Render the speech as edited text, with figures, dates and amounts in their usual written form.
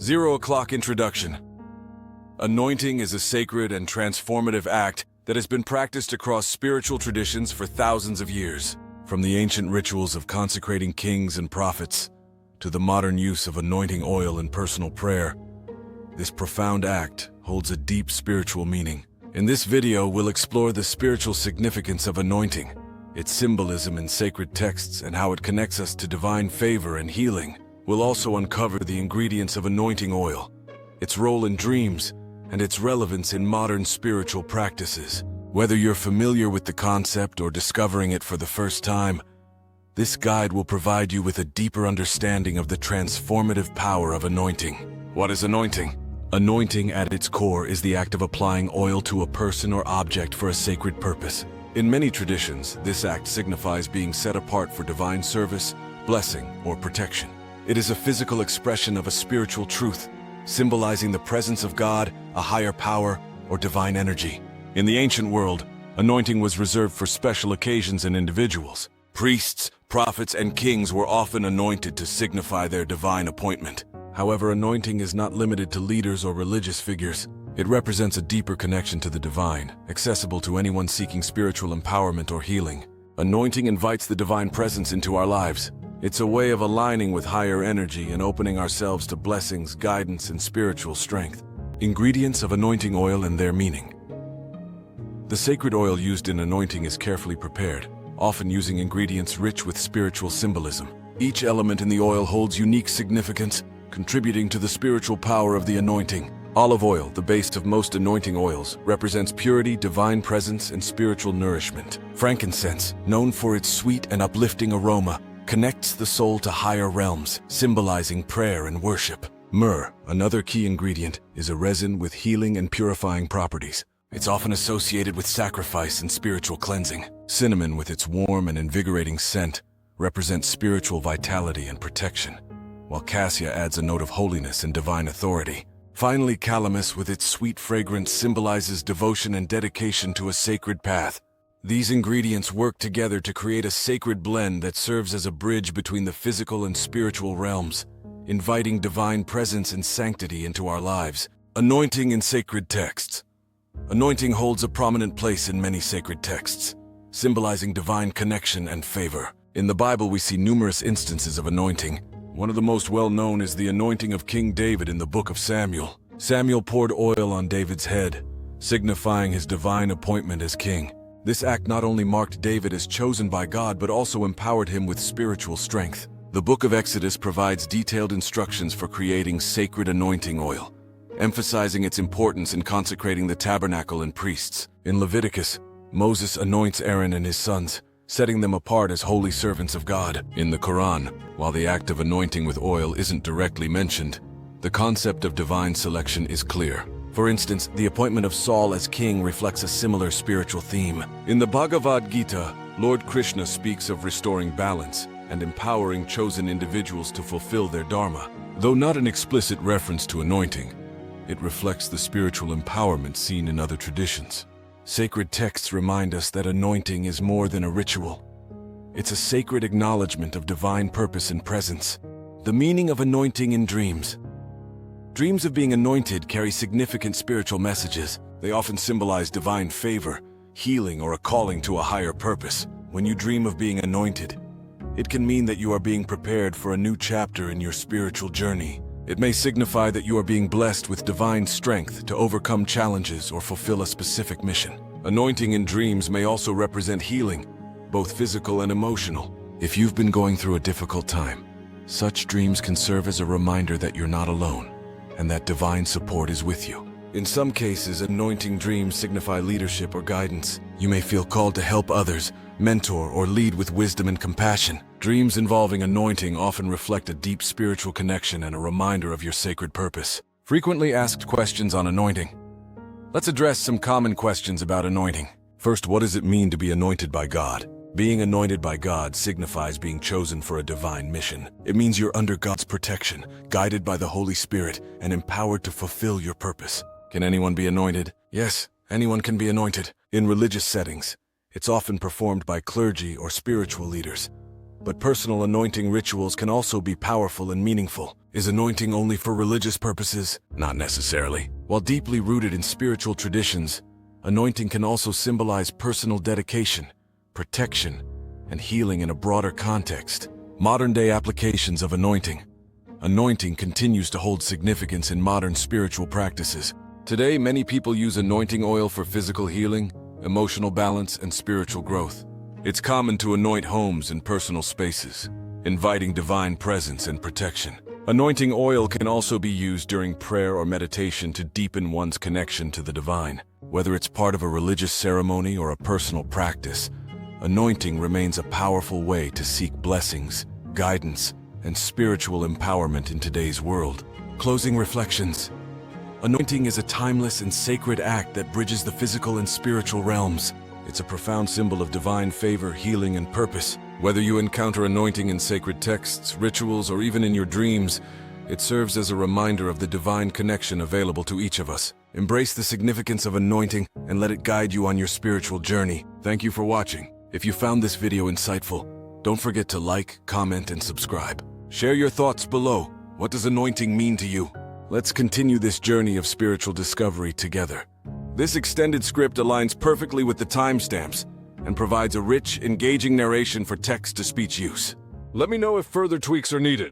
0 o'clock introduction. Anointing is a sacred and transformative act that has been practiced across spiritual traditions for thousands of years. From the ancient rituals of consecrating kings and prophets to the modern use of anointing oil in personal prayer, this profound act holds a deep spiritual meaning. In this video, we'll explore the spiritual significance of anointing, its symbolism in sacred texts, and how it connects us to divine favor and healing. We'll also uncover the ingredients of anointing oil, its role in dreams, and its relevance in modern spiritual practices. Whether you're familiar with the concept or discovering it for the first time, this guide will provide you with a deeper understanding of the transformative power of anointing. What is anointing? Anointing at its core is the act of applying oil to a person or object for a sacred purpose. In many traditions, this act signifies being set apart for divine service, blessing, or protection. It is a physical expression of a spiritual truth, symbolizing the presence of God, a higher power, or divine energy. In the ancient world, anointing was reserved for special occasions and individuals. Priests, prophets, and kings were often anointed to signify their divine appointment. However, anointing is not limited to leaders or religious figures. It represents a deeper connection to the divine, accessible to anyone seeking spiritual empowerment or healing. Anointing invites the divine presence into our lives. It's a way of aligning with higher energy and opening ourselves to blessings, guidance, and spiritual strength. Ingredients of anointing oil and their meaning. The sacred oil used in anointing is carefully prepared, often using ingredients rich with spiritual symbolism. Each element in the oil holds unique significance, contributing to the spiritual power of the anointing. Olive oil, the base of most anointing oils, represents purity, divine presence, and spiritual nourishment. Frankincense, known for its sweet and uplifting aroma, connects the soul to higher realms, symbolizing prayer and worship. Myrrh, another key ingredient, is a resin with healing and purifying properties. It's often associated with sacrifice and spiritual cleansing. Cinnamon, with its warm and invigorating scent, represents spiritual vitality and protection, while cassia adds a note of holiness and divine authority. Finally, calamus, with its sweet fragrance, symbolizes devotion and dedication to a sacred path. These ingredients work together to create a sacred blend that serves as a bridge between the physical and spiritual realms, inviting divine presence and sanctity into our lives. Anointing in sacred texts. Anointing holds a prominent place in many sacred texts, symbolizing divine connection and favor. In the Bible, we see numerous instances of anointing. One of the most well-known is the anointing of King David in the book of Samuel. Samuel poured oil on David's head, signifying his divine appointment as king. This act not only marked David as chosen by God, but also empowered him with spiritual strength. The book of Exodus provides detailed instructions for creating sacred anointing oil, emphasizing its importance in consecrating the tabernacle and priests. In Leviticus, Moses anoints Aaron and his sons, setting them apart as holy servants of God. In the Quran, while the act of anointing with oil isn't directly mentioned, the concept of divine selection is clear. For instance, the appointment of Saul as king reflects a similar spiritual theme. In the Bhagavad Gita, Lord Krishna speaks of restoring balance and empowering chosen individuals to fulfill their dharma. Though not an explicit reference to anointing, it reflects the spiritual empowerment seen in other traditions. Sacred texts remind us that anointing is more than a ritual. It's a sacred acknowledgement of divine purpose and presence. The meaning of anointing in dreams. Dreams of being anointed carry significant spiritual messages. They often symbolize divine favor, healing, or a calling to a higher purpose. When you dream of being anointed, it can mean that you are being prepared for a new chapter in your spiritual journey. It may signify that you are being blessed with divine strength to overcome challenges or fulfill a specific mission. Anointing in dreams may also represent healing, both physical and emotional. If you've been going through a difficult time, such dreams can serve as a reminder that you're not alone, and that divine support is with you. In some cases, anointing dreams signify leadership or guidance. You may feel called to help others, mentor, or lead with wisdom and compassion. Dreams involving anointing often reflect a deep spiritual connection and a reminder of your sacred purpose. Frequently asked questions on anointing. Let's address some common questions about anointing. First, what does it mean to be anointed by God? Being anointed by God signifies being chosen for a divine mission. It means you're under God's protection, guided by the Holy Spirit, and empowered to fulfill your purpose. Can anyone be anointed? Yes, anyone can be anointed. In religious settings, it's often performed by clergy or spiritual leaders. But personal anointing rituals can also be powerful and meaningful. Is anointing only for religious purposes? Not necessarily. While deeply rooted in spiritual traditions, anointing can also symbolize personal dedication, protection, and healing in a broader context. Modern-day applications of anointing. Anointing continues to hold significance in modern spiritual practices. Today, many people use anointing oil for physical healing, emotional balance, and spiritual growth. It's common to anoint homes and personal spaces, inviting divine presence and protection. Anointing oil can also be used during prayer or meditation to deepen one's connection to the divine. Whether it's part of a religious ceremony or a personal practice, anointing remains a powerful way to seek blessings, guidance, and spiritual empowerment in today's world. Closing reflections. Anointing is a timeless and sacred act that bridges the physical and spiritual realms. It's a profound symbol of divine favor, healing, and purpose. Whether you encounter anointing in sacred texts, rituals, or even in your dreams, it serves as a reminder of the divine connection available to each of us. Embrace the significance of anointing and let it guide you on your spiritual journey. Thank you for watching. If you found this video insightful, don't forget to like, comment, and subscribe. Share your thoughts below. What does anointing mean to you? Let's continue this journey of spiritual discovery together. This extended script aligns perfectly with the timestamps and provides a rich, engaging narration for text-to-speech use. Let me know if further tweaks are needed.